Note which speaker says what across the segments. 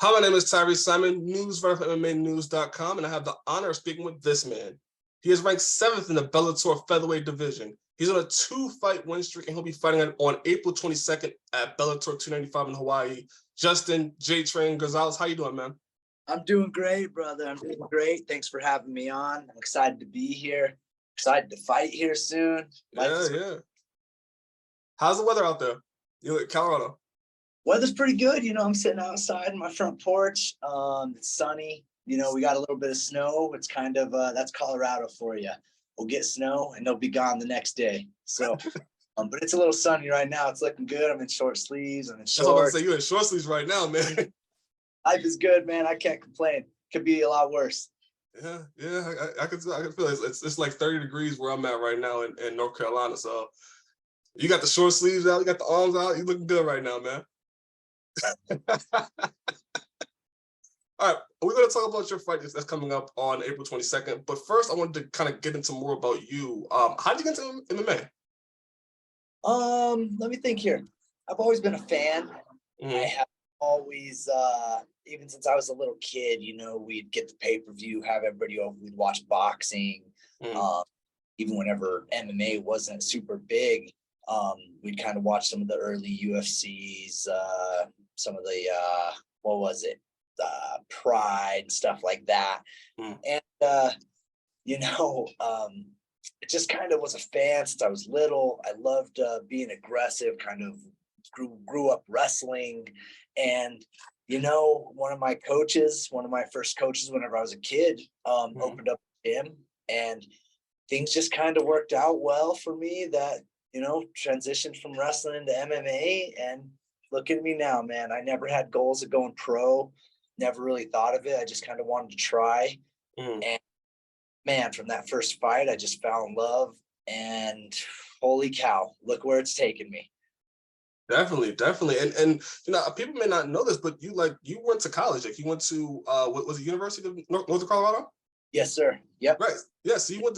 Speaker 1: Hi, my name is Tyriece Simon, news writer for MMAnews.com, and I have the honor of speaking with this man. He is ranked 7th in the Bellator featherweight division. He's on a 2-fight win streak, and he'll be fighting on April 22nd at Bellator 295 in Hawaii. Justin J-Train Gonzales, how you doing, man?
Speaker 2: I'm doing great, brother. I'm doing great. Thanks for having me on. I'm excited to be here. Excited to fight here soon.
Speaker 1: Yeah. How's the weather out there? You're in Colorado.
Speaker 2: Weather's pretty good. I'm sitting outside in my front porch. It's sunny. We got a little bit of snow. It's kind of, that's Colorado for you. We'll get snow and they'll be gone the next day. So, but it's a little sunny right now. It's looking good. I'm in short sleeves. I'm in shorts.
Speaker 1: That's what I was saying. You're in short sleeves right now, man.
Speaker 2: Life is good, man. I can't complain. Could be a lot worse.
Speaker 1: Yeah. I can feel it. It's like 30 degrees where I'm at right now in North Carolina. So you got the short sleeves out, you got the arms out. You looking good right now, man. All right, we're going to talk about your fight that's coming up on April 22nd. But first, I wanted to kind of get into more about you. How did you get into MMA?
Speaker 2: Let me think here. I've always been a fan.
Speaker 1: Mm-hmm.
Speaker 2: I have always, even since I was a little kid, we'd get the pay-per-view, have everybody over, we'd watch boxing. Even whenever MMA wasn't super big, we'd kind of watch some of the early UFCs, some of the, Pride, stuff like that. And, it just kind of was a fan since I was little. I loved being aggressive, kind of grew up wrestling. And, one of my first coaches, whenever I was a kid, opened up a gym, and things just kind of worked out well for me that, transitioned from wrestling to MMA. And look at me now, man. I never had goals of going pro. Never really thought of it. I just kind of wanted to try. And man, from that first fight, I just fell in love, and holy cow, look where it's taken me.
Speaker 1: Definitely. And people may not know this, but you went to college. Like you went to what was it, University of North Colorado? Yes,
Speaker 2: sir. Yep.
Speaker 1: Right. Yeah. So you went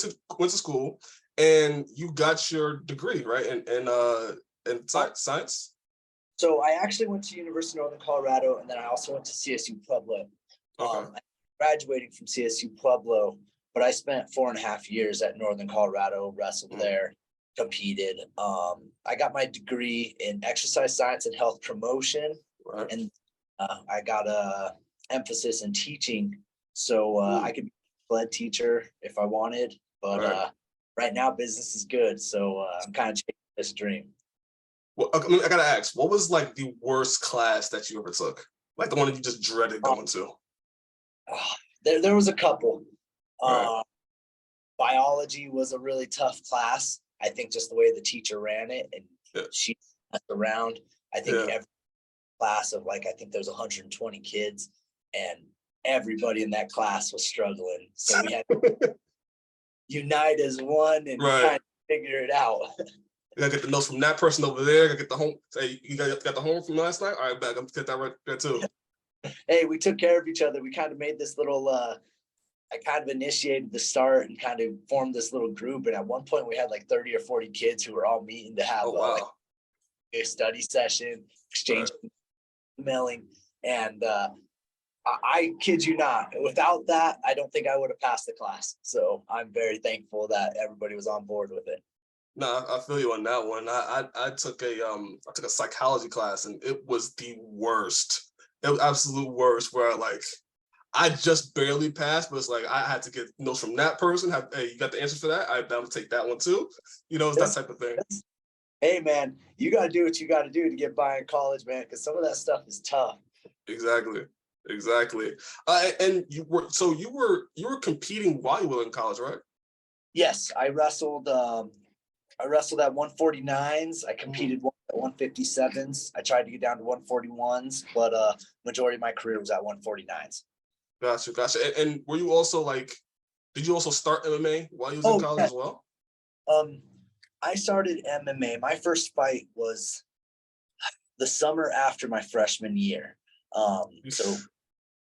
Speaker 1: to school and you got your degree, right? In science.
Speaker 2: So I actually went to University of Northern Colorado, and then I also went to CSU Pueblo.
Speaker 1: Okay.
Speaker 2: I graduated from CSU Pueblo, but I spent 4.5 years at Northern Colorado, wrestled there, competed. I got my degree in exercise science and health promotion,
Speaker 1: right.
Speaker 2: And I got a emphasis in teaching, so I could be a lead teacher if I wanted. But right now, business is good, so I'm kind of chasing this dream.
Speaker 1: Well, I gotta ask, what was like the worst class that you ever took? Like the one that you just dreaded going to?
Speaker 2: There was a couple.
Speaker 1: Right.
Speaker 2: Biology was a really tough class. I think just the way the teacher ran it, and she messed around. I think every class of I think there was 120 kids, and everybody in that class was struggling. So we had to unite as one and kind of figure it out.
Speaker 1: You gotta get the notes from that person over there. Gotta get the home. Say you got the home from last night. All right, back. I'm gonna get that right there too.
Speaker 2: Hey, we took care of each other. We kind of made this little. I kind of initiated the start and kind of formed this little group. And at one point, we had like 30 or 40 kids who were all meeting to have a study session, exchange, emailing, and I kid you not. Without that, I don't think I would have passed the class. So I'm very thankful that everybody was on board with it.
Speaker 1: No, I feel you on that one. I took a psychology class, and it was the worst. It was absolute worst. Where I just barely passed, but it's like I had to get notes from that person. Hey, you got the answer for that? I'm gonna take that one too. It's that type of thing.
Speaker 2: Hey man, you gotta do what you gotta do to get by in college, man, because some of that stuff is tough.
Speaker 1: Exactly. And you were competing while you were in college, right?
Speaker 2: Yes, I wrestled. I wrestled at 149s. I competed at 157s. I tried to get down to 141s, but majority of my career was at 149s.
Speaker 1: Gotcha. And were you also did you also start MMA while you was in college as well?
Speaker 2: I started MMA. My first fight was the summer after my freshman year. So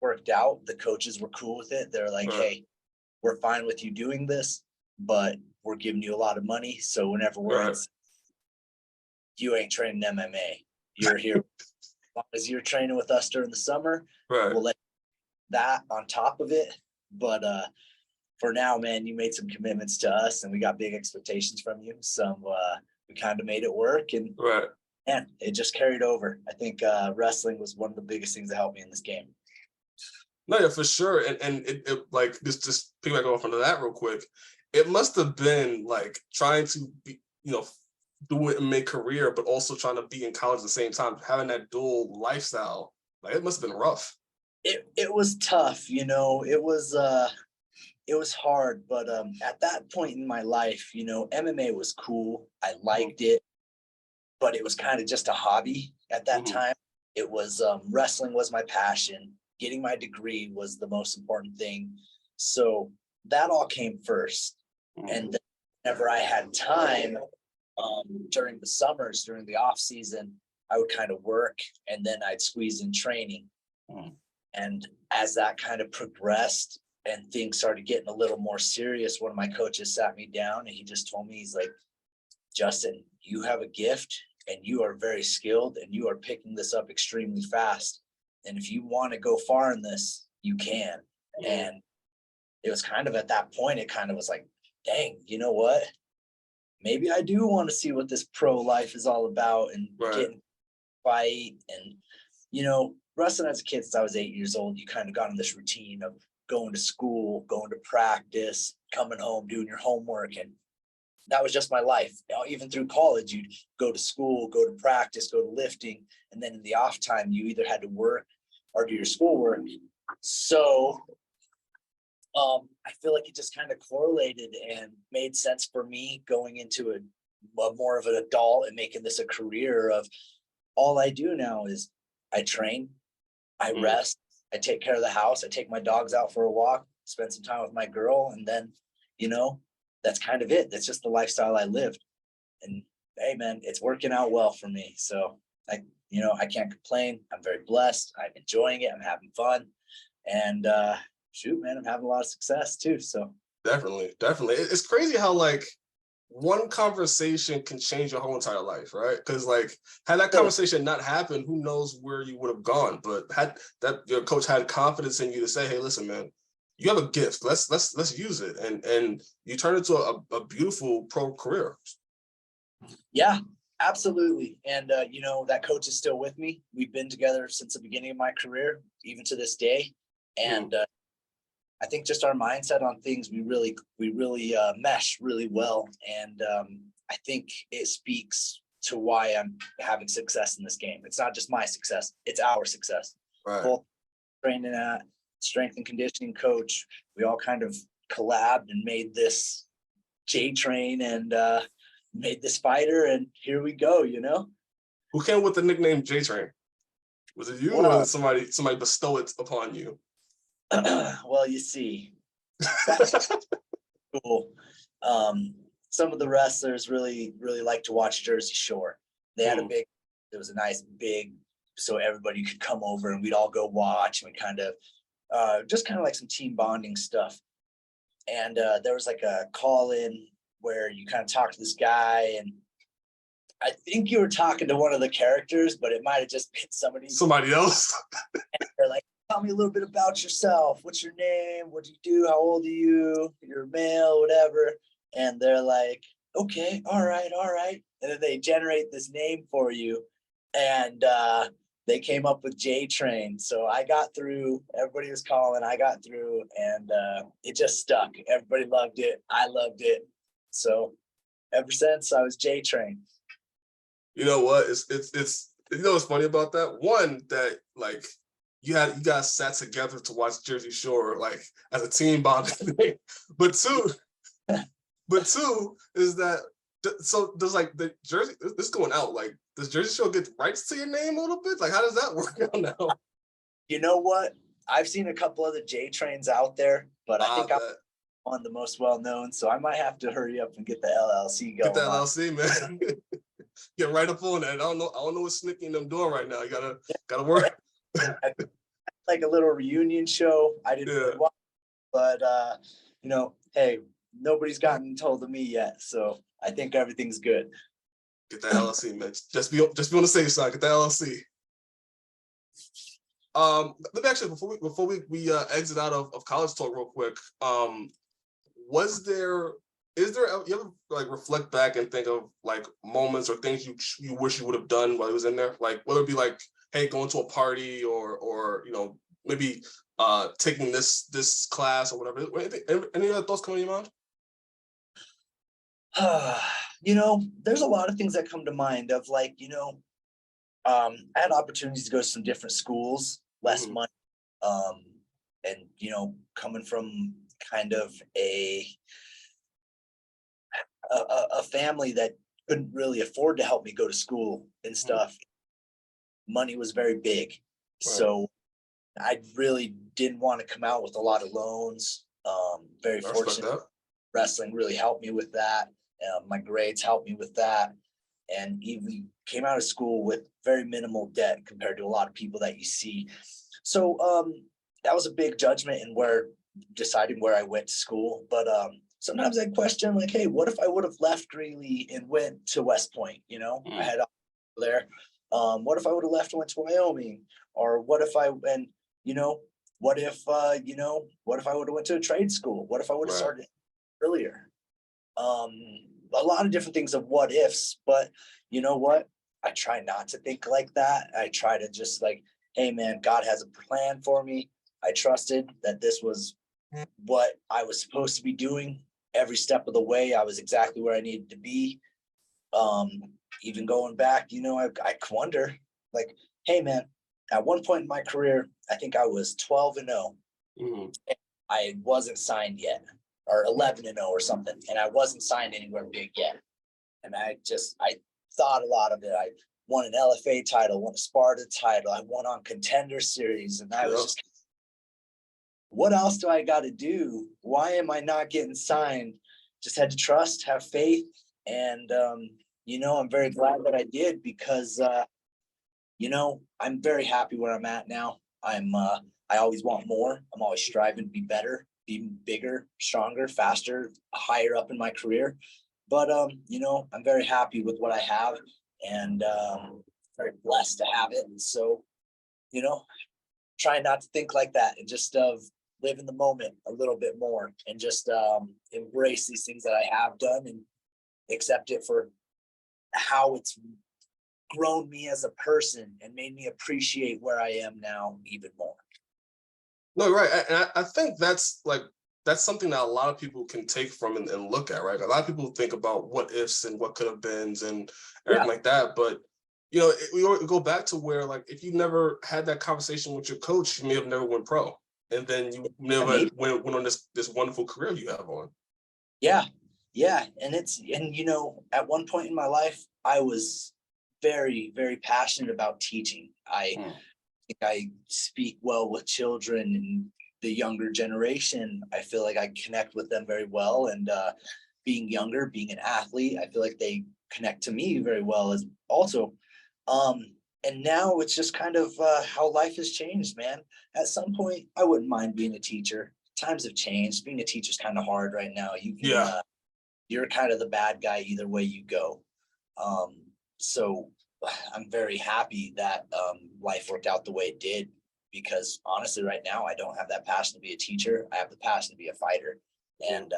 Speaker 2: worked out. The coaches were cool with it. They're like, hey, we're fine with you doing this, but we're giving you a lot of money. So whenever you ain't training MMA, you're here long as you're training with us during the summer,
Speaker 1: Right.
Speaker 2: we'll let that on top of it. But for now, man, you made some commitments to us and we got big expectations from you. We kind of made it work, and
Speaker 1: Right.
Speaker 2: and it just carried over. I think wrestling was one of the biggest things that helped me in this game.
Speaker 1: No, yeah, for sure. And it like just piggyback off onto that real quick. It must have been like trying to be, do it and make career, but also trying to be in college at the same time, having that dual lifestyle. Like it must have been rough.
Speaker 2: It was tough, it was hard, but at that point in my life, MMA was cool. I liked it, but it was kind of just a hobby at that time. It was wrestling was my passion. Getting my degree was the most important thing. So that all came first. And then whenever I had time during the summers, during the off season, I would kind of work and then I'd squeeze in training. And as that kind of progressed and things started getting a little more serious, one of my coaches sat me down and he just told me, he's like, Justin, you have a gift and you are very skilled and you are picking this up extremely fast. And if you want to go far in this, you can. And it was kind of at that point, it kind of was like, dang, you know what? Maybe I do want to see what this pro life is all about and getting fight. And, wrestling as a kid since I was 8 years old, you kind of got in this routine of going to school, going to practice, coming home, doing your homework. And that was just my life. Even through college, you'd go to school, go to practice, go to lifting. And then in the off time, you either had to work or do your schoolwork. So I feel like it just kind of correlated and made sense for me going into a more of an adult and making this a career of all I do now is I train, I rest, I take care of the house, I take my dogs out for a walk, spend some time with my girl, and then, that's kind of it. That's just the lifestyle I lived. And hey, man, it's working out well for me. So I can't complain. I'm very blessed. I'm enjoying it. I'm having fun. And shoot, man, I'm having a lot of success too. So
Speaker 1: Definitely. It's crazy how like one conversation can change your whole entire life, right? Because like had that conversation not happened, who knows where you would have gone. But had that your coach had confidence in you to say, hey, listen, man, you have a gift. Let's use it. And you turn it into a beautiful pro career.
Speaker 2: Yeah, absolutely. And that coach is still with me. We've been together since the beginning of my career, even to this day. And I think just our mindset on things, we really mesh really well. And I think it speaks to why I'm having success in this game. It's not just my success, it's our success.
Speaker 1: Right.
Speaker 2: Both training at strength and conditioning coach, we all kind of collabed and made this J-Train and made this fighter, and here we go,
Speaker 1: Who came with the nickname J-Train? Was it you or did somebody bestow it upon you?
Speaker 2: Well, you see, cool. Some of the wrestlers really like to watch Jersey Shore. They had it was a nice big, so everybody could come over and we'd all go watch, and we kind of just kind of like some team bonding stuff. And there was like a call in where you kind of talk to this guy, and I think you were talking to one of the characters, but it might have just been somebody
Speaker 1: else.
Speaker 2: And they're like, tell me a little bit about yourself. What's your name? What do you do? How old are you? You're male, whatever. And they're like, okay, all right. And then they generate this name for you. And they came up with J-Train. So I got through, everybody was calling, I got through, and it just stuck. Everybody loved it. I loved it. So ever since, I was J-Train.
Speaker 1: You know what? It's what's funny about that? One, that like you guys sat together to watch Jersey Shore like as a team bonding thing. But two is that so does like the Jersey, this is going out, like does Jersey Shore get rights to your name a little bit? Like how does that work out now?
Speaker 2: You know what? I've seen a couple other J-Trains out there, but I think I'm on the most well-known, so I might have to hurry up and get the LLC going.
Speaker 1: Get the LLC, man. Get right up on that. I don't know what Snicky and them doing right now. You gotta work.
Speaker 2: Like a little reunion show. I didn't really watch, but hey, nobody's gotten told of me yet, so I think everything's good.
Speaker 1: Get that LLC, man. Just be on the safe side. Get that LLC. Let me actually before we exit out of college talk real quick. Is there you ever like reflect back and think of like moments or things you wish you would have done while you was in there? Like whether it be like, hey, going to a party or maybe taking this class or whatever. Any other thoughts coming to your mind?
Speaker 2: There's a lot of things that come to mind of like, I had opportunities to go to some different schools, less money, and coming from kind of a family that couldn't really afford to help me go to school and stuff. Money was very big. Right. So I really didn't want to come out with a lot of loans. Very fortunate. Wrestling really helped me with that. My grades helped me with that. And even came out of school with very minimal debt compared to a lot of people that you see. So that was a big judgment in deciding where I went to school. But sometimes I question like, hey, what if I would have left Greeley and went to West Point? I had there. What if I would have left and went to Wyoming? Or what if I what if I would have went to a trade school? What if I would have started earlier? A lot of different things of what ifs, but you know what? I try not to think like that. I try to just like, hey man, God has a plan for me. I trusted that this was what I was supposed to be doing. Every step of the way, I was exactly where I needed to be. Even going back, I wonder, like, hey man, at one point in my career, I think I was 12-0. I wasn't signed yet, or 11-0 or something, and I wasn't signed anywhere big yet. And I thought a lot of it. I won an LFA title, won a Sparta title, I won on Contender Series, and I was just, what else do I got to do? Why am I not getting signed? Just had to trust, have faith, and I'm very glad that I did because I'm very happy where I'm at now. I always want more. I'm always striving to be better, be bigger, stronger, faster, higher up in my career. But I'm very happy with what I have, and very blessed to have it. And so, try not to think like that and just live in the moment a little bit more and just embrace these things that I have done and accept it for how it's grown me as a person and made me appreciate where I am now even more.
Speaker 1: No, right. And I think that's something that a lot of people can take from and look at, right? A lot of people think about what ifs and what could have beens and everything like that. But, we go back to where, like, if you never had that conversation with your coach, you may have never went pro. And then you never went on this wonderful career you have on.
Speaker 2: Yeah. Yeah. And at one point in my life, I was very, very passionate about teaching. I think I speak well with children and the younger generation. I feel like I connect with them very well. And being younger, being an athlete, I feel like they connect to me very well as also. And now it's just kind of how life has changed, man. At some point, I wouldn't mind being a teacher. Times have changed. Being a teacher is kind of hard right now. You're kind of the bad guy either way you go. So I'm very happy that life worked out the way it did, because honestly, right now, I don't have that passion to be a teacher. I have the passion to be a fighter and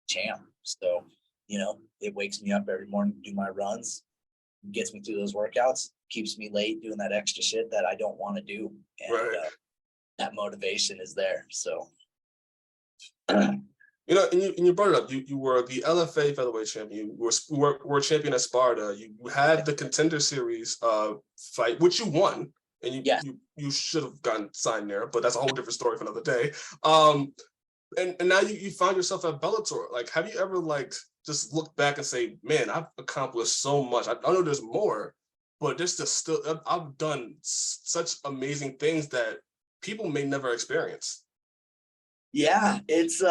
Speaker 2: champ. So, it wakes me up every morning to do my runs, gets me through those workouts, keeps me late doing that extra shit that I don't want to do. And that motivation is there. So,
Speaker 1: and you brought it up. You were the LFA featherweight champion. You were champion at Sparta. You had the Contender Series fight, which you won, and you should have gotten signed there. But that's a whole different story for another day. And now you find yourself at Bellator. Like, have you ever just look back and say, man, I've accomplished so much. I know there's more, but there's just still, I've done such amazing things that people may never experience.
Speaker 2: Yeah, it's,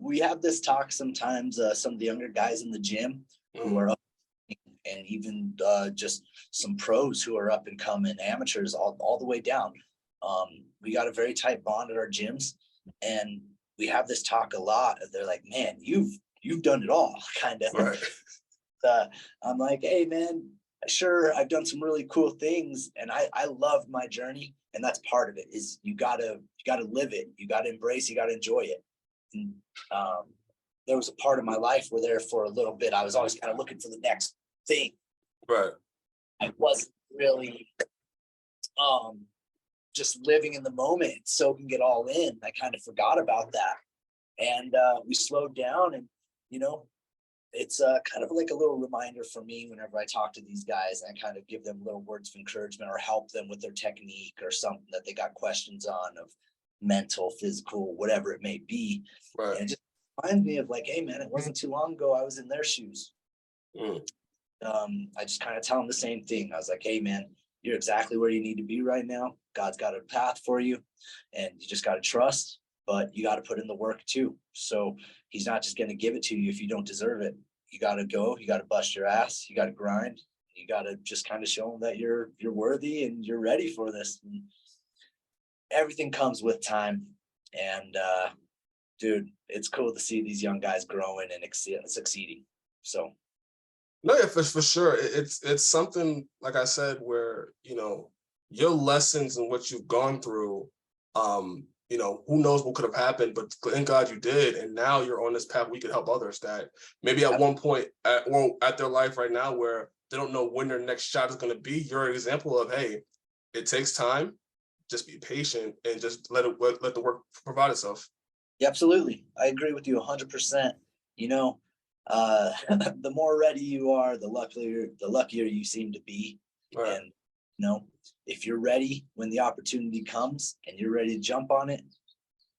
Speaker 2: we have this talk sometimes, some of the younger guys in the gym who are up, and even just some pros who are up and coming, amateurs, all the way down. We got a very tight bond at our gyms, and we have this talk a lot. They're like, man, you've done it all, kind of.
Speaker 1: Right.
Speaker 2: I'm like, hey man, sure, I've done some really cool things, and I love my journey, and that's part of it. Is you gotta live it, you gotta embrace, you gotta enjoy it. And there was a part of my life where there for a little bit, I was always kind of looking for the next thing.
Speaker 1: Right.
Speaker 2: I wasn't really just living in the moment, soaking it all in. I kind of forgot about that, and we slowed down, and you know, it's kind of like a little reminder for me whenever I talk to these guys, and I kind of give them little words of encouragement or help them with their technique or something that they got questions on, of mental, physical, whatever it may be.
Speaker 1: Right.
Speaker 2: And it just reminds me of like, hey man, it wasn't too long ago I was in their shoes. I just kind of tell them the same thing. I was like, hey man, you're exactly where you need to be right now. God's got a path for you, and you just got to trust, but you got to put in the work too. So he's not just going to give it to you if you don't deserve it. You got to go, you got to bust your ass, you got to grind, you got to just kind of show them that you're worthy and you're ready for this. And everything comes with time. And dude, it's cool to see these young guys growing and succeeding. So
Speaker 1: no, yeah, for sure. It's something, like I said, where, you know, your lessons and what you've gone through, you know, who knows what could have happened, but thank God you did. And now you're on this path where you can help others that maybe at one point at their life right now where they don't know when their next shot is going to be. You're an example of, hey, it takes time. Just be patient and just let the work provide itself.
Speaker 2: Yeah, absolutely. I agree with you 100%. You know, the more ready you are, the luckier you seem to be. Right. And you know, if you're ready when the opportunity comes and you're ready to jump on it,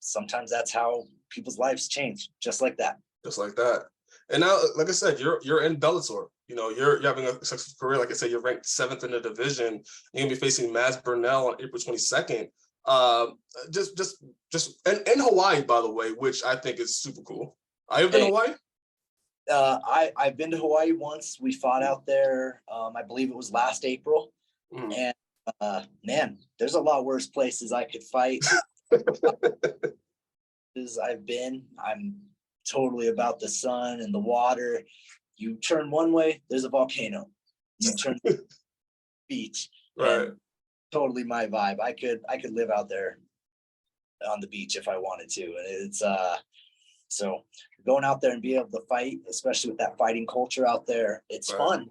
Speaker 2: sometimes that's how people's lives change, just like that.
Speaker 1: Just like that. And now, like I said, you're in Bellator. You know, you're having a successful career. Like I said, you're ranked 7th in the division. You're gonna be facing Mads Burnell on April 22nd. Just in Hawaii, by the way, which I think is super cool. Have you been to Hawaii?
Speaker 2: I've been to Hawaii once. We fought out there. I believe it was last April. And man, there's a lot worse places I could fight. I'm totally about the sun and the water. You turn one way, there's a volcano. You turn beach. Right. Totally my vibe. I could live out there on the beach if I wanted to. And it's so going out there and be able to fight, especially with that fighting culture out there, it's fun.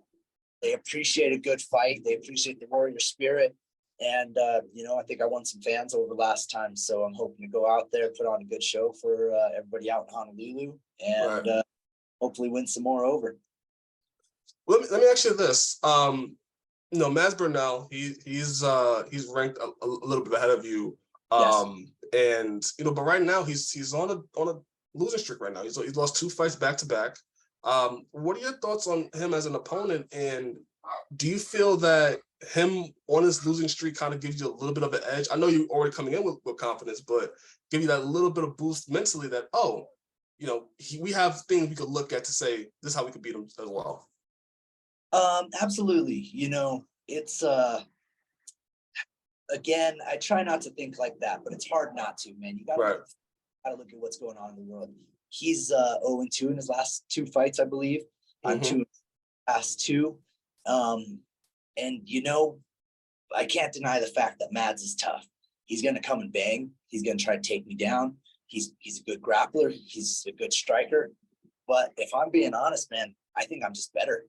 Speaker 2: They appreciate a good fight. They appreciate the warrior spirit. And, you know, I think I won some fans over last time. So I'm hoping to go out there, put on a good show for everybody out in Honolulu, and hopefully win some more over.
Speaker 1: Let me ask you this. You know, Mads Burnell, he's ranked a little bit ahead of you. Yes. And, you know, but right now he's on a losing streak right now. He's lost 2 fights back to back. What are your thoughts on him as an opponent? And do you feel that him on his losing streak kind of gives you a little bit of an edge? I know you're already coming in with confidence, but give you that little bit of boost mentally that, oh, you know, we have things we could look at to say, this is how we could beat him as well.
Speaker 2: Absolutely. You know, it's, again, I try not to think like that, but it's hard not to, man. You gotta look at what's going on in the world. He's 0-2 in his last 2 fights, I believe. I'm 2 in his last 2. And you know, I can't deny the fact that Mads is tough. He's gonna come and bang. He's gonna try to take me down. He's a good grappler. He's a good striker. But if I'm being honest, man, I think I'm just better.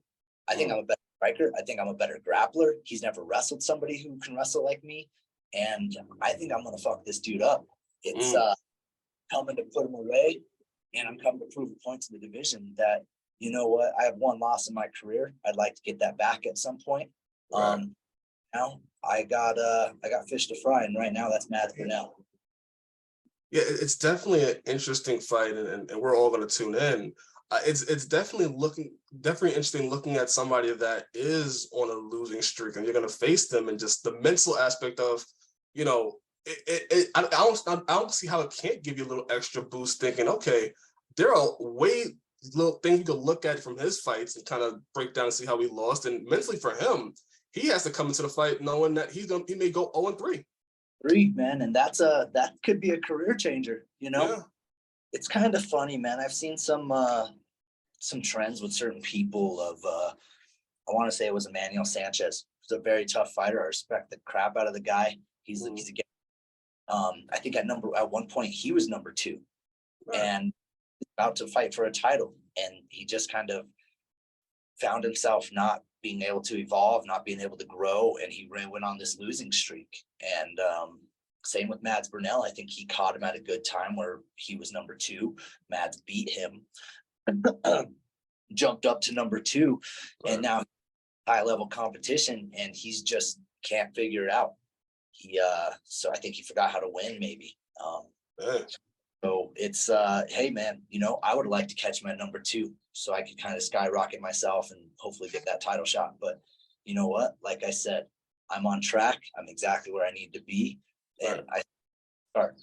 Speaker 2: I think I'm a better striker. I think I'm a better grappler. He's never wrestled somebody who can wrestle like me. And I think I'm gonna fuck this dude up. It's coming to put him away, and I'm coming to prove a point to the division that, you know what, I have 1 loss in my career. I'd like to get that back at some point. Now I got fish to fry, and right now that's Mads Burnell.
Speaker 1: Yeah, it's definitely an interesting fight, and we're all going to tune in. It's definitely interesting looking at somebody that is on a losing streak, and you're going to face them, and just the mental aspect of, you know, I don't see how it can't give you a little extra boost, thinking, okay, there are little things you can look at from his fights and kind of break down and see how he lost. And mentally for him, he has to come into the fight knowing that he may go 0-3.
Speaker 2: 3, man, and that could be a career changer. You know, It's kind of funny, man. I've seen some trends with certain people of I want to say it was Emmanuel Sanchez. He's a very tough fighter. I respect the crap out of the guy. He's I think at one point he was number 2 and about to fight for a title, and he just kind of found himself not being able to evolve, not being able to grow, and he went on this losing streak. And same with Mads Burnell. I think he caught him at a good time where he was number 2. Mads beat him, jumped up to number 2, and now high level competition, and he's just can't figure it out. So I think he forgot how to win, maybe. So it's hey man, I would like to catch him at number 2 so I could kind of skyrocket myself and hopefully get that title shot. But you know what? Like I said, I'm on track. I'm exactly where I need to be. And I start.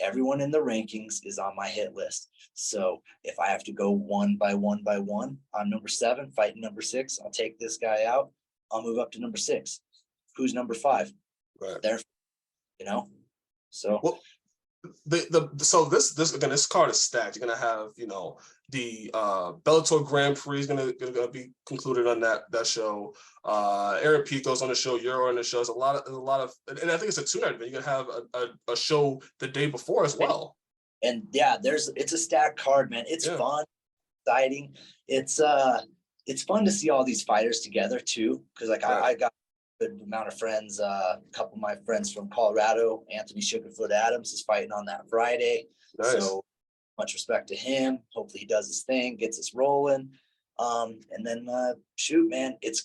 Speaker 2: Everyone in the rankings is on my hit list. So if I have to go one by one on number 7, fighting number 6, I'll take this guy out. I'll move up to number 6. Who's number 5? There, So
Speaker 1: well, so this again, this card is stacked. You're gonna have the Bellator Grand Prix is gonna be concluded on that show. Aaron Pico's on the show. You're on the show. There's a lot of, and I think it's a 2-night event. You're gonna have a show the day before as well.
Speaker 2: And yeah, it's a stacked card, man. It's fun, exciting. It's fun to see all these fighters together too, because I got a good amount of friends. A couple of my friends from Colorado, Anthony Sugarfoot Adams, is fighting on that Friday. Nice. So much respect to him. Hopefully he does his thing, gets us rolling. And then shoot, man, it's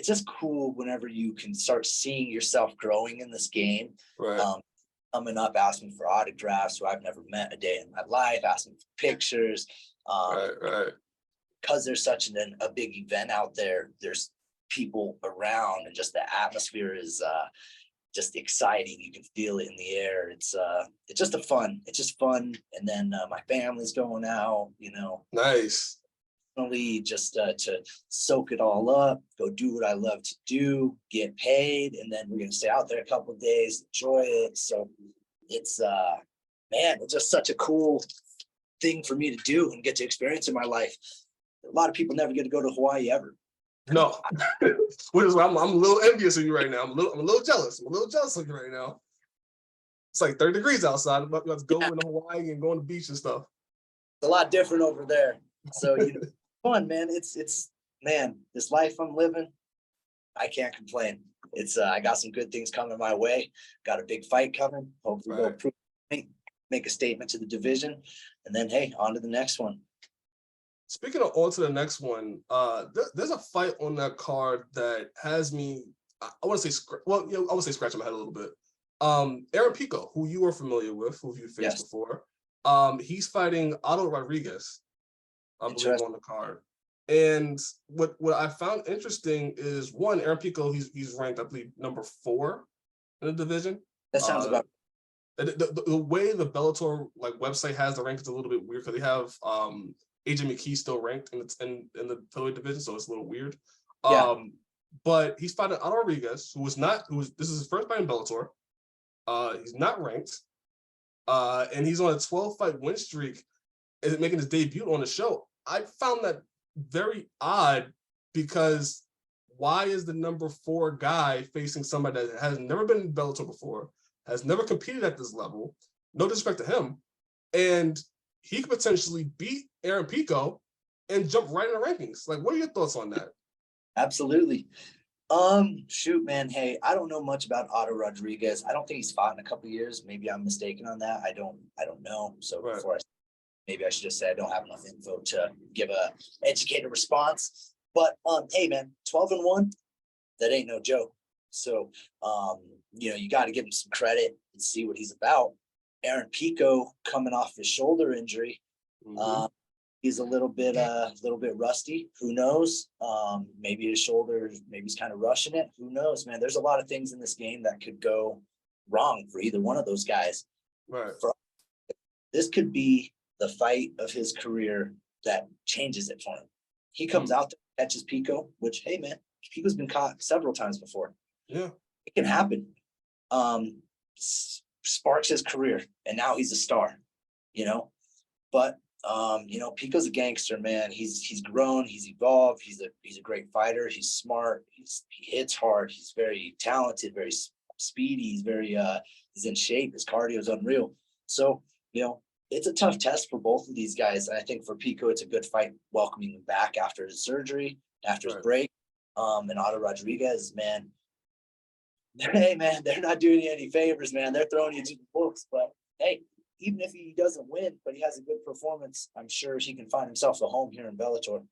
Speaker 2: just cool whenever you can start seeing yourself growing in this game. Coming up, asking for autographs who I've never met a day in my life, asking for pictures. Because there's such a big event out there, there's people around, and just the atmosphere is just exciting. You can feel it in the air. It's just fun. And then my family's going out,
Speaker 1: Nice.
Speaker 2: Just to soak it all up, go do what I love to do, get paid, and then we're gonna stay out there a couple of days, enjoy it. So it's man, it's just such a cool thing for me to do and get to experience in my life. A lot of people never get to go to Hawaii ever.
Speaker 1: No, which is why I'm a little envious of you right now. I'm a little jealous. I'm a little jealous of you right now. It's like 30 degrees outside. I'm about to go into Hawaii and go on the beach and stuff.
Speaker 2: It's a lot different over there. So fun, man. It's man, this life I'm living, I can't complain. It's I got some good things coming my way. Got a big fight coming. Hopefully we'll prove, make a statement to the division, and then hey, on to the next one.
Speaker 1: Speaking of on to the next one, there's a fight on that card that has me, I want to say, I would say scratching my head a little bit. Aaron Pico, who you are familiar with, who you faced before, he's fighting Otto Rodrigues, I believe, on the card. And what I found interesting is, one, Aaron Pico, he's ranked, I believe, number 4 in the division.
Speaker 2: That sounds about.
Speaker 1: The way the Bellator website has the rankings a little bit weird, because they have AJ McKee still ranked in the featherweight division, so it's a little weird. But he's fighting Otto Rodrigues, this is his first fight in Bellator. He's not ranked, and he's on a 12-fight win streak, and making his debut on the show. I found that very odd, because why is the number 4 guy facing somebody that has never been in Bellator before, has never competed at this level? No disrespect to him, and he could potentially beat Aaron Pico and jump right in the rankings. What are your thoughts on that?
Speaker 2: Absolutely. Shoot, man. Hey, I don't know much about Otto Rodrigues. I don't think he's fought in a couple of years. Maybe I'm mistaken on that. I don't know. So before maybe I should just say I don't have enough info to give a educated response. But hey, man, 12-1, that ain't no joke. So you got to give him some credit and see what he's about. Aaron Pico, coming off his shoulder injury, he's a little bit rusty. Who knows? Maybe his shoulder, maybe he's kind of rushing it. Who knows, man? There's a lot of things in this game that could go wrong for either one of those guys. This could be the fight of his career that changes it for him. He comes out there, catches Pico, which, hey, man, Pico's been caught several times before.
Speaker 1: Yeah,
Speaker 2: it can happen. Sparks his career, and now he's a star. But You know, Pico's a gangster, man. He's grown, he's evolved, he's a great fighter, he's smart, he hits hard, he's very talented, very speedy, he's in shape, his cardio is unreal. So, you know, it's a tough test for both of these guys. And I think for Pico, it's a good fight welcoming him back after his surgery, after his break. And Otto Rodrigues, man, hey man, they're not doing you any favors, man. They're throwing you to the books. But hey, even if he doesn't win, but he has a good performance, I'm sure he can find himself a home here in Bellator.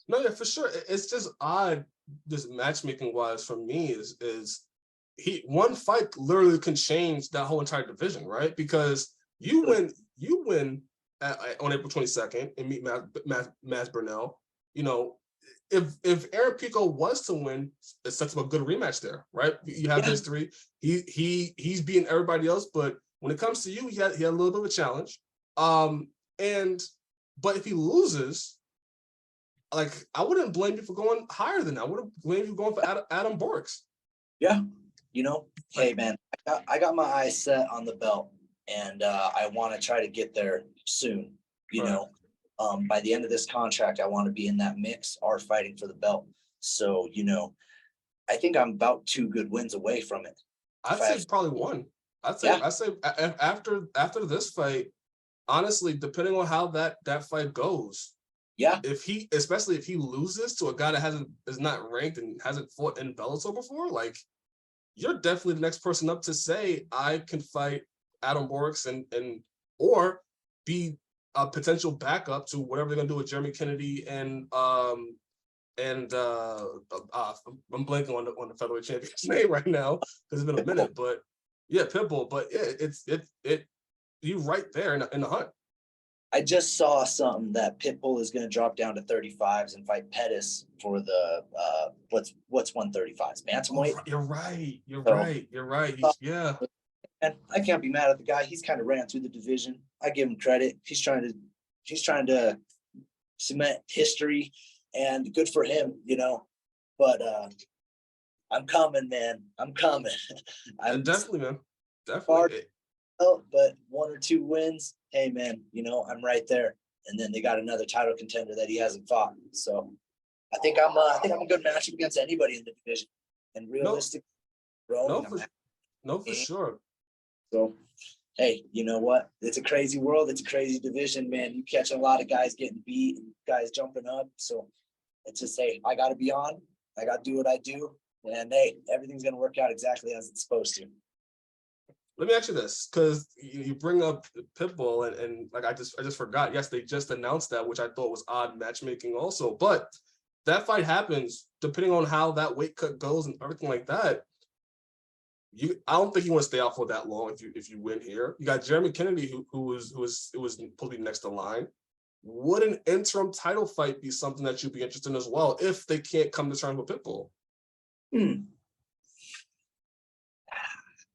Speaker 1: No, yeah, for sure. It's just odd, just matchmaking wise for me is one fight literally can change that whole entire division, right? Because you win on April 22nd and meet Mads Burnell. You know, if Aaron Pico was to win, it sets up a good rematch there, right? You have history. He's beating everybody else, but when it comes to you, he had a little bit of a challenge. But if he loses, like, I wouldn't blame you for going higher than that. I wouldn't blame you for going for Adam Borks.
Speaker 2: Yeah. You know, hey man, I got my eyes set on the belt, and I want to try to get there soon. You know, by the end of this contract, I want to be in that mix or fighting for the belt. So, you know, I think I'm about 2 good wins away from it.
Speaker 1: I'd say probably one. I'd say after this fight, honestly, depending on how that fight goes.
Speaker 2: Yeah.
Speaker 1: Especially if he loses to a guy that is not ranked and hasn't fought in Bellator before, like, you're definitely the next person up to say I can fight Adam Borks and or be a potential backup to whatever they're gonna do with Jeremy Kennedy and I'm blanking on the featherweight champion's name right now because it's been a minute, but yeah, Pitbull. But yeah, you right there in the hunt.
Speaker 2: I just saw something that Pitbull is going to drop down to 35s and fight Pettis for the what's 135s bantamweight.
Speaker 1: Oh, you're right. Yeah.
Speaker 2: And I can't be mad at the guy. He's kind of ran through the division. I give him credit. He's trying to cement history, and good for him, you know. But I'm coming, man. I'm coming. I'm
Speaker 1: definitely, man. Definitely.
Speaker 2: But 1 or 2 wins, hey man, you know, I'm right there. And then they got another title contender that he hasn't fought. So I think I'm a good matchup against anybody in the division. And realistic,
Speaker 1: for sure.
Speaker 2: So hey, you know what? It's a crazy world. It's a crazy division, man. You catch a lot of guys getting beat and guys jumping up. So it's just, hey, I gotta be on. I gotta do what I do. And hey, everything's gonna work out exactly as it's supposed to.
Speaker 1: Let me ask you this, because you bring up Pitbull and like I just forgot. Yes, they just announced that, which I thought was odd matchmaking also. But that fight happens depending on how that weight cut goes and everything like that. I don't think you want to stay out for that long if you win here. You got Jeremy Kennedy who was supposed to be next to line. Would an interim title fight be something that you'd be interested in as well if they can't come to terms with Pitbull?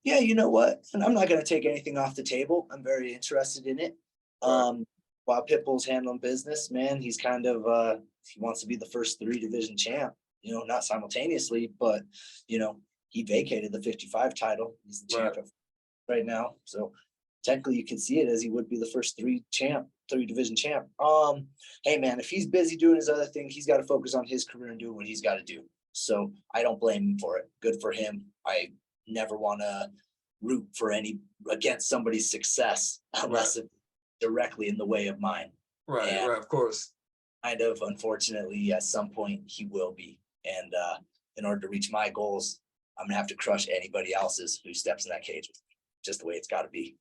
Speaker 2: Yeah, you know what? And I'm not going to take anything off the table. I'm very interested in it. While Pitbull's handling business, man, he's kind of he wants to be the first 3 division champ. You know, not simultaneously, but you know, he vacated the 55 title. He's the champ right now. So technically, you can see it as he would be the first 3 division champ. Hey man, if he's busy doing his other thing, he's got to focus on his career and do what he's got to do. So I don't blame him for it. Good for him. I never want to root for against somebody's success unless it's directly in the way of mine.
Speaker 1: Right, of course.
Speaker 2: Kind of, unfortunately, at some point he will be. And in order to reach my goals, I'm gonna have to crush anybody else's who steps in that cage with me. Just the way it's got to be.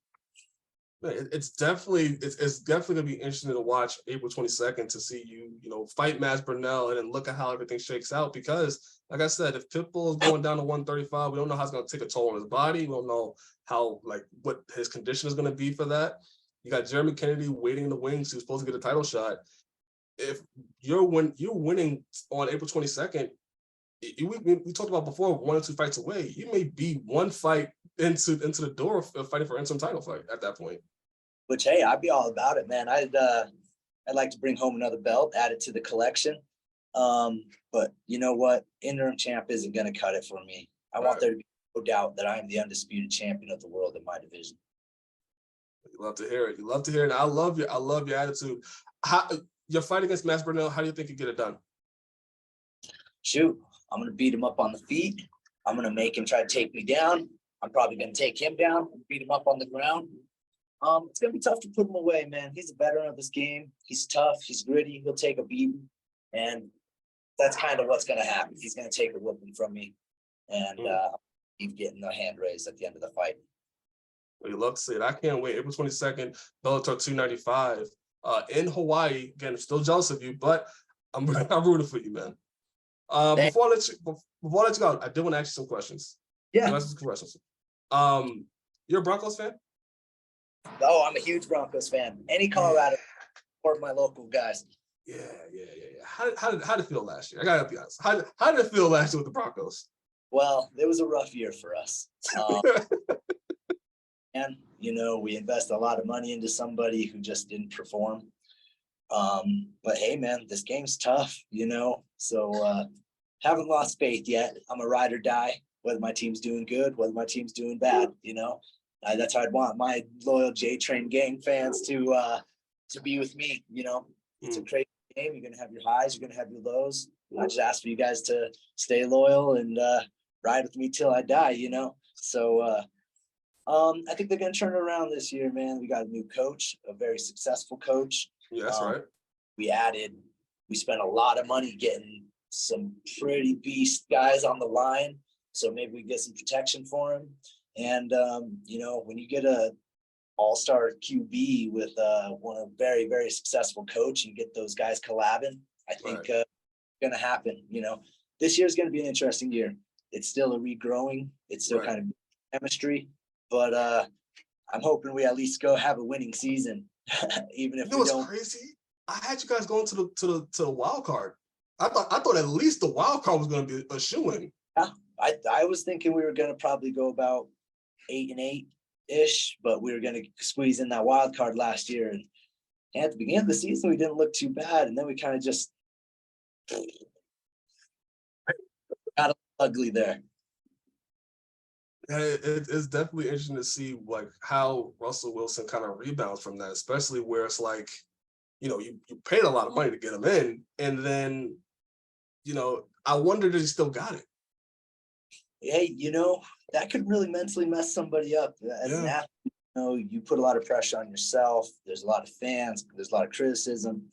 Speaker 1: It's definitely gonna be interesting to watch April 22nd to see you fight Mads Burnell and then look at how everything shakes out, because like I said, if Pitbull is going down to 135, we don't know how it's gonna take a toll on his body. We don't know how, like, what his condition is gonna be for that. You got Jeremy Kennedy waiting in the wings who's supposed to get a title shot. If you're winning on April 22nd, we talked about before, 1 or 2 fights away. You may be 1 fight into the door of fighting for an interim title fight at that point.
Speaker 2: Which, hey, I'd be all about it, man. I'd like to bring home another belt, add it to the collection. But you know what? Interim champ isn't going to cut it for me. I want there to be no doubt that I am the undisputed champion of the world in my division.
Speaker 1: You love to hear it. You love to hear it. And I love your attitude. Your fight against Mads Burnell, how do you think you get it done?
Speaker 2: Shoot, I'm gonna beat him up on the feet. I'm gonna make him try to take me down. I'm probably gonna take him down, beat him up on the ground. It's gonna be tough to put him away, man. He's a veteran of this game. He's tough. He's gritty. He'll take a beating, and that's kind of what's gonna happen. He's gonna take a whooping from me, and he's getting the hand raised at the end of the fight.
Speaker 1: Well, you love to see it. I can't wait. April 22nd, Bellator 295 in Hawaii. Again, I'm still jealous of you, but I'm rooting for you, man. Before I let you go, I did want to ask you some questions.
Speaker 2: Yeah.
Speaker 1: You're a Broncos fan?
Speaker 2: Oh, I'm a huge Broncos fan. Any Colorado or my local guys.
Speaker 1: Yeah. How did it feel last year? I gotta be honest. How did it feel last year with the Broncos?
Speaker 2: Well, it was a rough year for us. And we invest a lot of money into somebody who just didn't perform. But hey, man, this game's tough, so haven't lost faith yet. I'm a ride or die, whether my team's doing good, whether my team's doing bad, that's how I'd want my loyal J-Train gang fans to be with me. It's a crazy game. You're going to have your highs, you're going to have your lows. I just ask for you guys to stay loyal and ride with me till I die, So I think they're going to turn it around this year, man. We got a new coach, a very successful coach.
Speaker 1: Yeah, that's right.
Speaker 2: We spent a lot of money getting some pretty beast guys on the line. So maybe we get some protection for him. And, when you get a all-star QB with one a very, very successful coach, you get those guys collabing, I think it's going to happen. This year is going to be an interesting year. It's still a regrowing. It's still kind of chemistry. But I'm hoping we at least go have a winning season, even if we don't.
Speaker 1: What's crazy? I had you guys going to the wild card. I thought at least the wild card was going to be a shoo-in.
Speaker 2: Yeah, I was thinking we were going to probably go about 8-8-ish, but we were going to squeeze in that wild card last year. And at the beginning of the season, we didn't look too bad, and then we kind of just got ugly there.
Speaker 1: It's definitely interesting to see how Russell Wilson kind of rebounds from that, especially where it's like, you paid a lot of money to get him in, and then, I wonder that he still got it.
Speaker 2: Hey, that could really mentally mess somebody up. As an athlete, you put a lot of pressure on yourself. There's a lot of fans. There's a lot of criticism.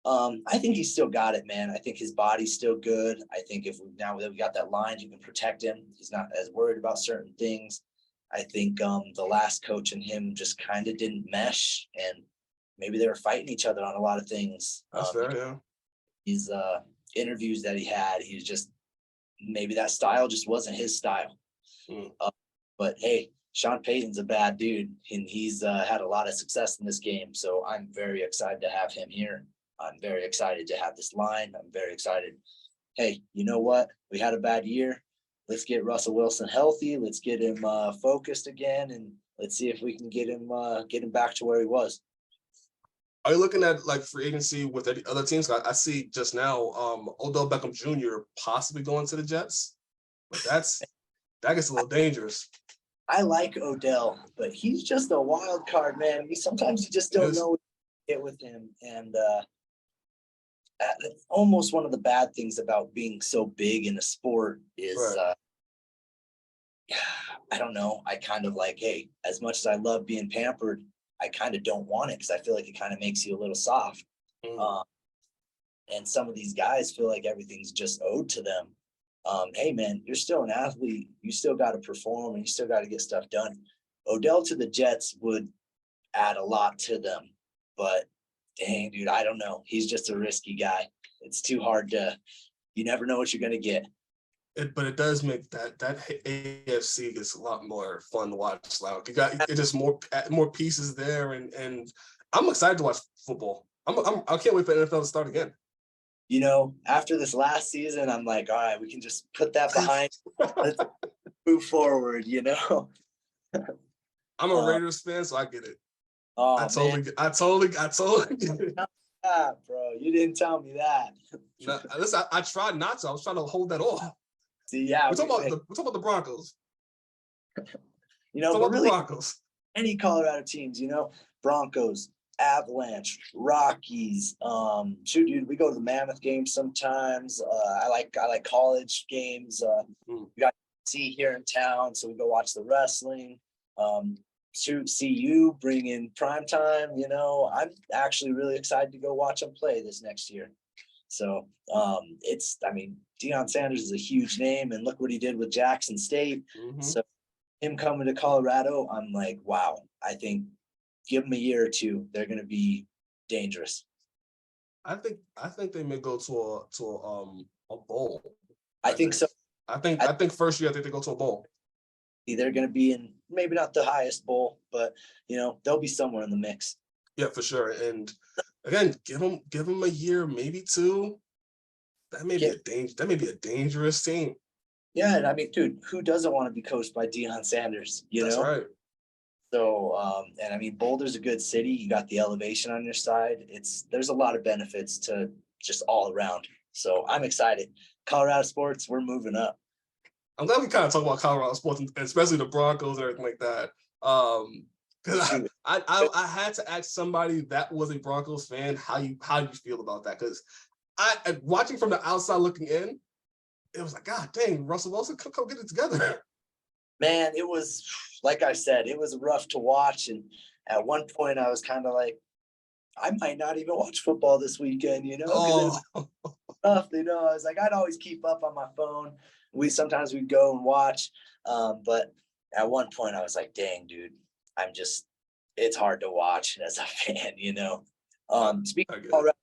Speaker 2: I think he's still got it, man. I think his body's still good. I think now that we got that line, you can protect him. He's not as worried about certain things. I think the last coach and him just kind of didn't mesh, and maybe they were fighting each other on a lot of things.
Speaker 1: That's fair, yeah.
Speaker 2: These interviews that he had, he was just, maybe that style just wasn't his style. But hey, Sean Payton's a bad dude, and he's had a lot of success in this game. So I'm very excited to have him here. I'm very excited to have this line. I'm very excited. Hey, you know what? We had a bad year. Let's get Russell Wilson healthy. Let's get him focused again, and let's see if we can get him back to where he was.
Speaker 1: Are you looking at free agency with any other teams? I see just now Odell Beckham Jr. possibly going to the Jets, but that gets a little dangerous.
Speaker 2: I like Odell, but he's just a wild card, man. Sometimes you just don't know what to get with him, and almost one of the bad things about being so big in a sport is I don't know. I kind of hey, as much as I love being pampered, I kind of don't want it because I feel like it kind of makes you a little soft. And some of these guys feel like everything's just owed to them. Hey, man, you're still an athlete. You still got to perform, and you still got to get stuff done. Odell to the Jets would add a lot to them, but dang, dude, I don't know. He's just a risky guy. It's too hard you never know what you're going to get.
Speaker 1: But it does make that AFC gets a lot more fun to watch. You got just more pieces there, and I'm excited to watch football. I can't wait for NFL to start again.
Speaker 2: After this last season, I'm like, all right, we can just put that behind. Let's move forward.
Speaker 1: I'm a Raiders fan, so I get it.
Speaker 2: Oh,
Speaker 1: I totally get it.
Speaker 2: Bro, you didn't tell me that.
Speaker 1: No, listen, I tried not to. I was trying to hold that off.
Speaker 2: See, yeah,
Speaker 1: we're talking about the Broncos.
Speaker 2: The Broncos. any Colorado teams, Broncos, Avalanche, Rockies. Shoot, dude, we go to the Mammoth games sometimes. I like college games. We got see here in town, so we go watch the wrestling. See you bring in prime time. I'm actually really excited to go watch them play this next year. So Deion Sanders is a huge name, and look what he did with Jackson State. So him coming to Colorado, I'm like, wow. I think give them a year or two, they're going to be dangerous.
Speaker 1: I think they may go to a bowl.
Speaker 2: I think so.
Speaker 1: I think first year I think they go to a bowl.
Speaker 2: They're going to be in maybe not the highest bowl, but they'll be somewhere in the mix.
Speaker 1: Yeah, for sure. And again, give them a year, maybe two. That may be a dangerous team.
Speaker 2: Yeah, and I mean, dude, who doesn't want to be coached by Deion Sanders?
Speaker 1: That's right.
Speaker 2: So, and I mean, Boulder's a good city. You got the elevation on your side. There's a lot of benefits to just all around. So I'm excited. Colorado sports, we're moving up.
Speaker 1: I'm glad we kind of talk about Colorado sports, especially the Broncos and everything like that. Because I had to ask somebody that was a Broncos fan how you feel about that. Because I watching from the outside looking in, it was like, God dang, Russell Wilson, come get it together.
Speaker 2: Man, it was, like I said, it was rough to watch. And at one point I was kind of like, I might not even watch football this weekend, because it's tough, I was like, I'd always keep up on my phone. Sometimes we'd go and watch. But at one point I was like, dang, dude, it's hard to watch as a fan, Speaking of Colorado,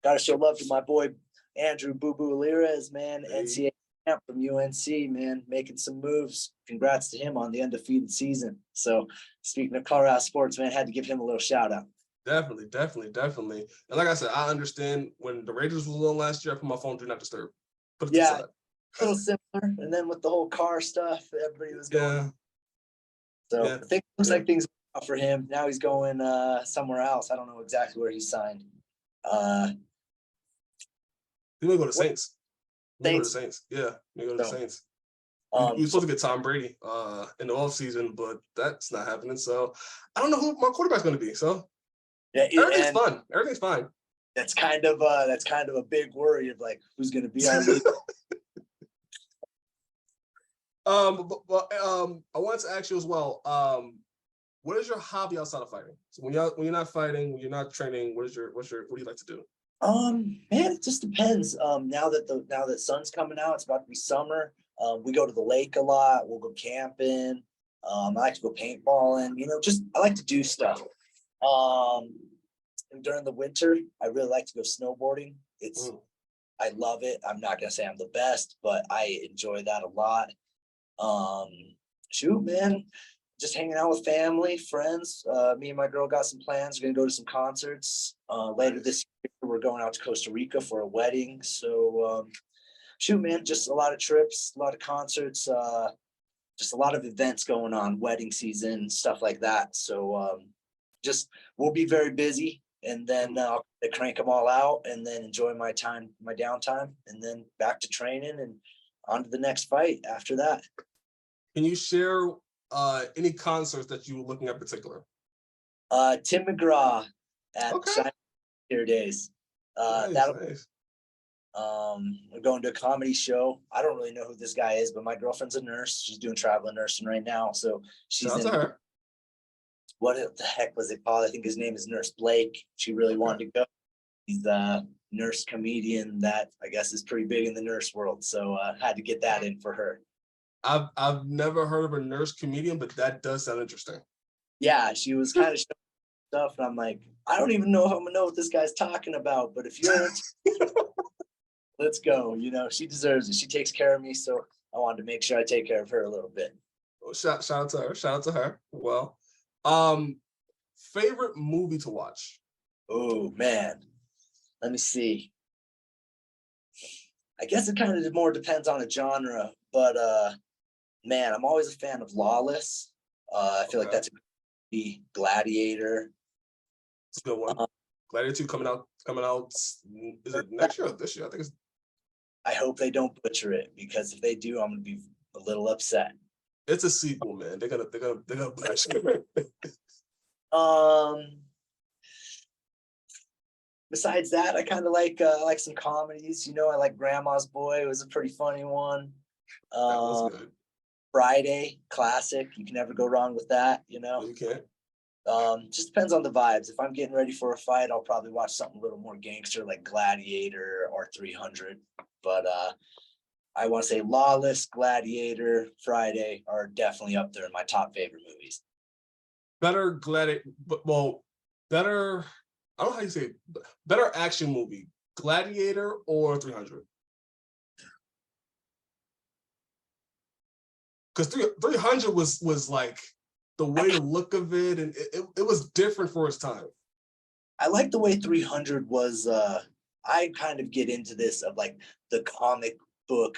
Speaker 2: got to show love to my boy, Andrew Boo Boo Alirez, man, NCAA champ from UNC, man, making some moves. Congrats to him on the undefeated season. So speaking of Colorado sports, man, had to give him a little shout out.
Speaker 1: Definitely. And like I said, I understand when the Raiders was on last year, I put my phone do not disturb. Put it to the side.
Speaker 2: A little similar. And then with the whole car stuff, everybody was going. So I think it looks like things are out for him. Now he's going somewhere else. I don't know exactly where he signed.
Speaker 1: He may go to Saints. Yeah, he may go to the Saints. We were supposed to get Tom Brady in the offseason, but that's not happening. So I don't know who my quarterback's going to be. So everything's fun. Everything's fine.
Speaker 2: That's kind of a big worry of like who's going to be our leader.
Speaker 1: I wanted to ask you as well. What is your hobby outside of fighting? So when you're not fighting, when you're not training, what do you like to do?
Speaker 2: Man, it just depends. Now that sun's coming out, it's about to be summer. We go to the lake a lot. We'll go camping. I like to go paintballing. I like to do stuff. And during the winter, I really like to go snowboarding. I love it. I'm not gonna say I'm the best, but I enjoy that a lot. Shoot, man, just hanging out with family, friends. Me and my girl got some plans. We're gonna go to some concerts later this year. We're going out to Costa Rica for a wedding. So, shoot, man, just a lot of trips, a lot of concerts, just a lot of events going on, wedding season, stuff like that. So, we'll be very busy, and then I'll crank them all out, and then enjoy my downtime, and then back to training and on to the next fight after that.
Speaker 1: Can you share any concerts that you were looking at in particular?
Speaker 2: Tim McGraw at Shine Here Days.
Speaker 1: Nice.
Speaker 2: We're going to a comedy show. I don't really know who this guy is, but my girlfriend's a nurse. She's doing traveling nursing right now. So she's
Speaker 1: Shout out to her.
Speaker 2: What the heck was it called? I think his name is Nurse Blake. She really wanted to go. He's a nurse comedian that I guess is pretty big in the nurse world. So had to get that in for her.
Speaker 1: I've never heard of a nurse comedian, but that does sound interesting.
Speaker 2: Yeah, she was kind of showing stuff, and I'm like, I don't even know if I'm gonna know what this guy's talking about, but if you're let's go. She deserves it. She takes care of me, so I wanted to make sure I take care of her a little bit.
Speaker 1: Well, shout out to her. Well, favorite movie to watch?
Speaker 2: Oh man, let me see. I guess it kind of more depends on the genre, but man, I'm always a fan of Lawless. I feel like that's a Gladiator.
Speaker 1: It's a good one. Gladiator 2 coming out. Is it next year or this year? I think it's.
Speaker 2: I hope they don't butcher it, because if they do, I'm gonna be a little upset.
Speaker 1: It's a sequel, man. They're gonna bless you.
Speaker 2: Besides that, I kind of like some comedies. You know, I like Grandma's Boy. It was a pretty funny one.
Speaker 1: That was good.
Speaker 2: Friday, classic. You can never go wrong with that. You know,
Speaker 1: You can't.
Speaker 2: just depends on the vibes. If I'm getting ready for a fight, I'll probably watch something a little more gangster like Gladiator or 300. But I want to say Lawless, Gladiator, Friday are definitely up there in my top favorite movies.
Speaker 1: Better better. I don't know how you say it. Better action movie, Gladiator or 300? Because 300 was like the way the look of it, and it was different for its time.
Speaker 2: I like the way 300 was. I kind of get into this of like the comic book,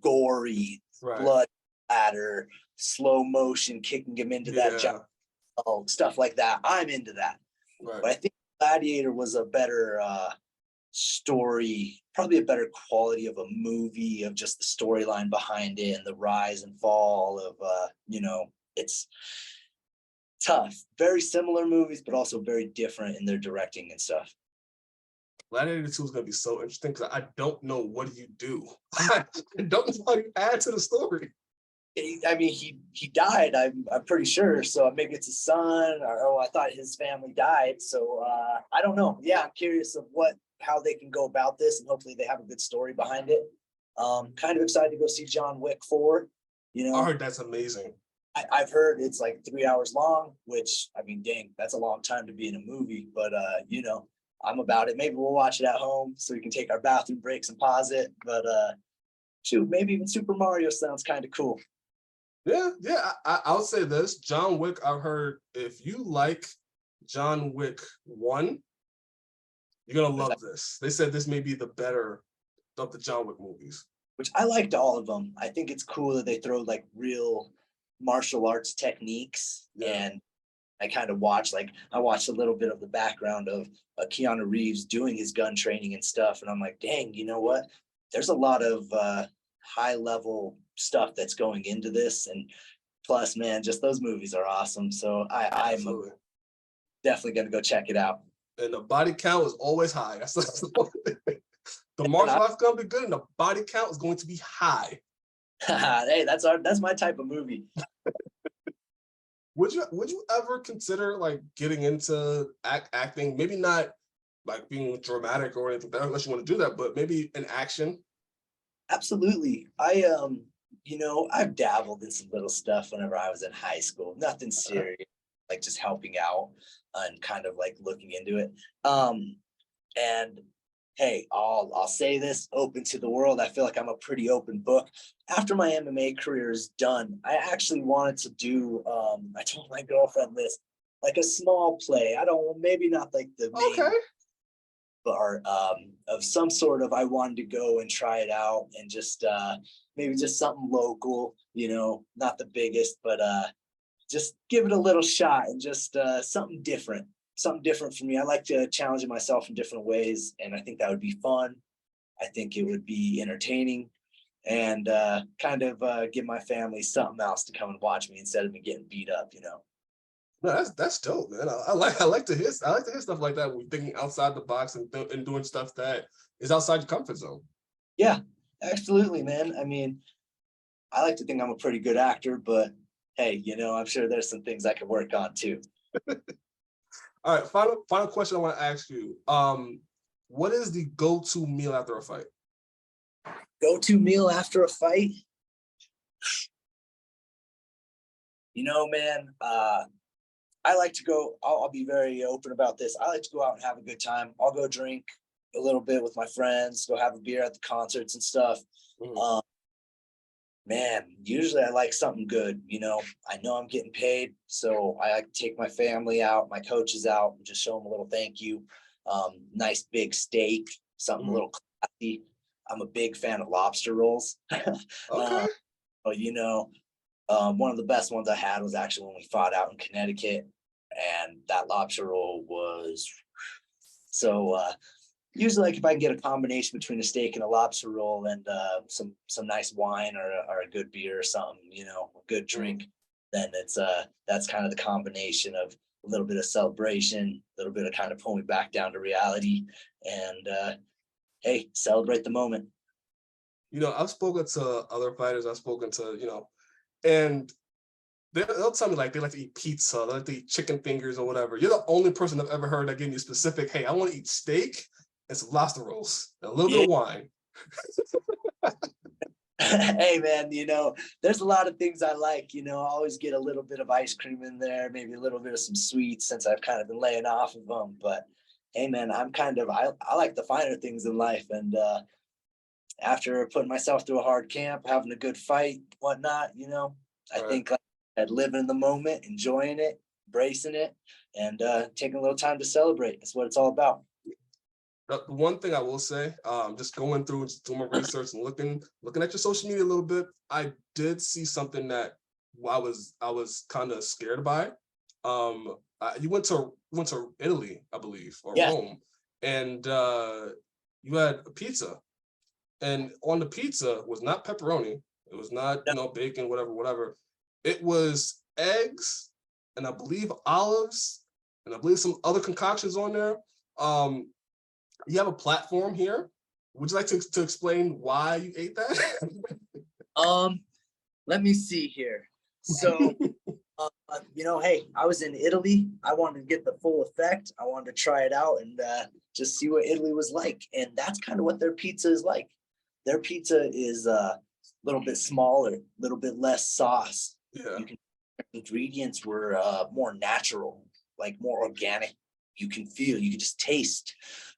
Speaker 2: gory, blood splatter, slow motion, kicking him into that jump, stuff like that. I'm into that.
Speaker 1: Right.
Speaker 2: But I think Gladiator was a better story, probably a better quality of a movie, of just the storyline behind it and the rise and fall of it's tough. Very similar movies, but also very different in their directing and stuff.
Speaker 1: Gladiator 2 is going to be so interesting because I don't know what do you do. I don't know how you add to the story.
Speaker 2: I mean, he died. I'm pretty sure. So maybe it's his son, or I thought his family died. So I don't know. Yeah, I'm curious of how they can go about this, and hopefully they have a good story behind it. Kind of excited to go see John Wick 4. You know,
Speaker 1: I heard that's amazing.
Speaker 2: I've heard it's like 3 hours long, which I mean, dang, that's a long time to be in a movie. But I'm about it. Maybe we'll watch it at home so we can take our bathroom breaks and pause it. But shoot, maybe even Super Mario sounds kind of cool.
Speaker 1: Yeah. I'll say this: John Wick. I've heard if you like John Wick 1, you're gonna love this. They said this may be the better of the John Wick movies.
Speaker 2: Which I liked all of them. I think it's cool that they throw like real martial arts techniques, and I kind of watched a little bit of the background of Keanu Reeves doing his gun training and stuff, and I'm like, dang, you know what? There's a lot of high level stuff that's going into this, and plus, man, just those movies are awesome. So I'm definitely gonna go check it out.
Speaker 1: And the body count is always high. That's the martial arts gonna be good, and the body count is going to be high.
Speaker 2: Hey, that's my type of movie.
Speaker 1: Would you ever consider like getting into acting? Maybe not like being dramatic or anything, unless you want to do that, but maybe in action.
Speaker 2: Absolutely. I've dabbled in some little stuff whenever I was in high school. Nothing serious, like just helping out and kind of like looking into it. And hey, I'll say this open to the world. I feel like I'm a pretty open book. After my MMA career is done, I actually wanted to do, I told my girlfriend this, like a small play. Maybe not like the main part of some sort of, I wanted to go and try it out and just maybe just something local, not the biggest, but just give it a little shot and just something different for me. I like to challenge myself in different ways, and I think that would be fun. I think it would be entertaining, and kind of give my family something else to come and watch me instead of me getting beat up.
Speaker 1: No, that's dope, man. I like to hear stuff like that. We're thinking outside the box and doing stuff that is outside your comfort zone.
Speaker 2: Yeah, absolutely, man. I mean, I like to think I'm a pretty good actor, but hey, I'm sure there's some things I could work on too.
Speaker 1: All right, final question I want to ask you. What is the go-to meal after a fight?
Speaker 2: Go-to meal after a fight? Man, I like to go, I'll be very open about this. I like to go out and have a good time. I'll go drink a little bit with my friends, go have a beer at the concerts and stuff. Man, usually I like something good. I know I'm getting paid, so I like to take my family out, my coaches out, and just show them a little thank you. Nice big steak, something a little classy. I'm a big fan of lobster rolls.
Speaker 1: Okay.
Speaker 2: One of the best ones I had was actually when we fought out in Connecticut, and that lobster roll was so usually like if I can get a combination between a steak and a lobster roll and some nice wine or a good beer or something, you know, a good drink, then it's that's kind of the combination of a little bit of celebration, a little bit of kind of pull me back down to reality, and hey, celebrate the moment.
Speaker 1: You know, I've spoken to other fighters. I've spoken to, you know, and they'll tell me like they like to eat pizza, they like to eat chicken fingers or whatever. You're the only person I've ever heard that gave me specific, hey, I want to eat steak and some lobster rolls and a little bit of wine.
Speaker 2: Hey man, you know, there's a lot of things I like, you know, I always get a little bit of ice cream in there, maybe a little bit of some sweets since I've kind of been laying off of them. But hey man, I like the finer things in life. And after putting myself through a hard camp, having a good fight, whatnot, you know, I think I'd living in the moment, enjoying it, embracing it, and taking a little time to celebrate. That's what it's all about.
Speaker 1: The one thing I will say, just going through and doing my research and looking at your social media a little bit, I did see something that I was kind of scared by. You went to Italy, I believe, or Rome, and you had a pizza, and on the pizza was not pepperoni, it was not bacon, whatever. It was eggs, and I believe olives, and I believe some other concoctions on there. You have a platform here. Would you like to explain why you ate that?
Speaker 2: Let me see here. So, you know, hey, I was in Italy. I wanted to get the full effect. I wanted to try it out and just see what Italy was like. And that's kind of what their pizza is like. Their pizza is a little bit smaller, a little bit less sauce.
Speaker 1: Yeah.
Speaker 2: Ingredients were more natural, like more organic. You can feel, you can just taste.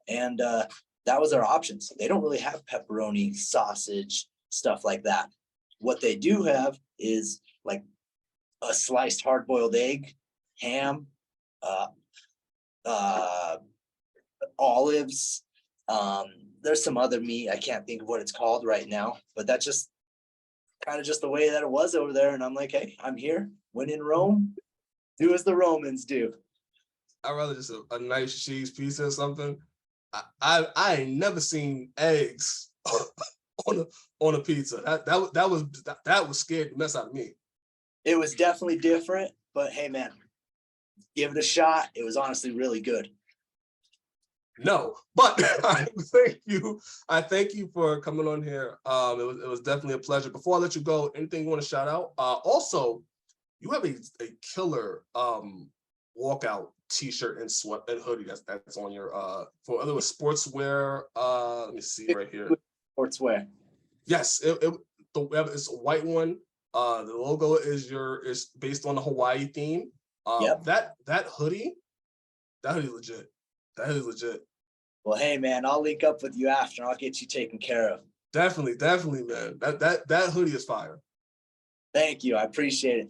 Speaker 2: And that was our options. They don't really have pepperoni, sausage, stuff like that. What they do have is like a sliced hard-boiled egg, ham, olives. There's some other meat. I can't think of what it's called right now, but that's just kind of just the way that it was over there. And I'm like, hey, I'm here. When in Rome, do as the Romans do.
Speaker 1: I'd rather just a nice cheese pizza or something. I ain't never seen eggs on a pizza. That was scared the mess out of me.
Speaker 2: It was definitely different, but hey man, give it a shot. It was honestly really good.
Speaker 1: No, but I thank you for coming on here. It was definitely a pleasure. Before I let you go, anything you want to shout out? Also, you have a killer walkout t-shirt and sweat and hoodie that's on your for other sportswear. Let me see right here.
Speaker 2: Sportswear.
Speaker 1: Yes, it's a white one. The logo is based on the Hawaii theme. That hoodie legit. That is legit.
Speaker 2: Well, hey man, I'll link up with you after. I'll get you taken care of.
Speaker 1: Definitely, man. That hoodie is fire. Thank
Speaker 2: you. I appreciate it.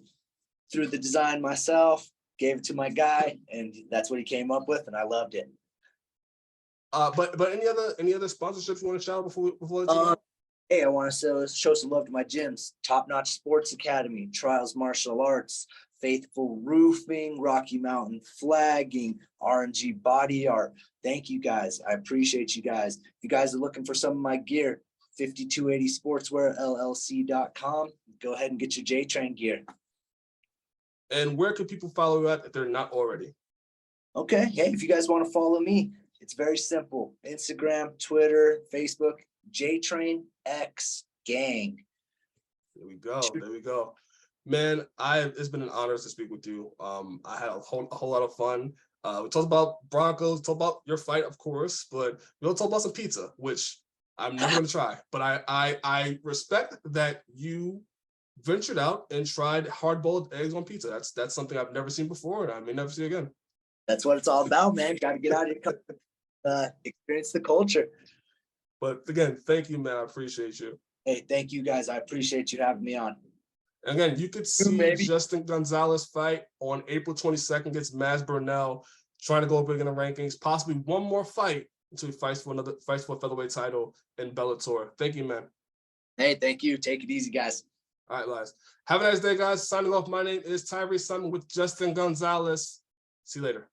Speaker 2: Threw the design myself, gave it to my guy, and that's what he came up with, and I loved it.
Speaker 1: But any other sponsorships you want to shout out before you go?
Speaker 2: Hey, I want to show some love to my gyms. Top Notch Sports Academy, Trials Martial Arts, Faithful Roofing, Rocky Mountain Flagging, RNG Body Art. Thank you guys. I appreciate you guys. If you guys are looking for some of my gear, 5280sportswearllc.com. Go ahead and get your J-Train gear. And where can people follow you at if they're not already? Okay. Hey, if you guys want to follow me, it's very simple. Instagram, Twitter, Facebook, J-Train X Gang. There we go. Man, it's been an honor to speak with you. I had a whole lot of fun. We talked about Broncos, talked about your fight, of course, but we also talked about some pizza, which I'm never going to try. But I respect that you ventured out and tried hard-boiled eggs on pizza. That's something I've never seen before, and I may never see again. That's what it's all about, man. Got to get out and experience the culture. But again, thank you, man. I appreciate you. Hey, thank you, guys. I appreciate you having me on. And again, you could see Justin Gonzales fight on April 22nd against Mads Burnell, trying to go big in the rankings, possibly one more fight until he fights for a featherweight title in Bellator. Thank you, man. Hey, thank you. Take it easy, guys. All right, guys. Have a nice day, guys. Signing off. My name is Tyriece Simon with Justin Gonzales. See you later.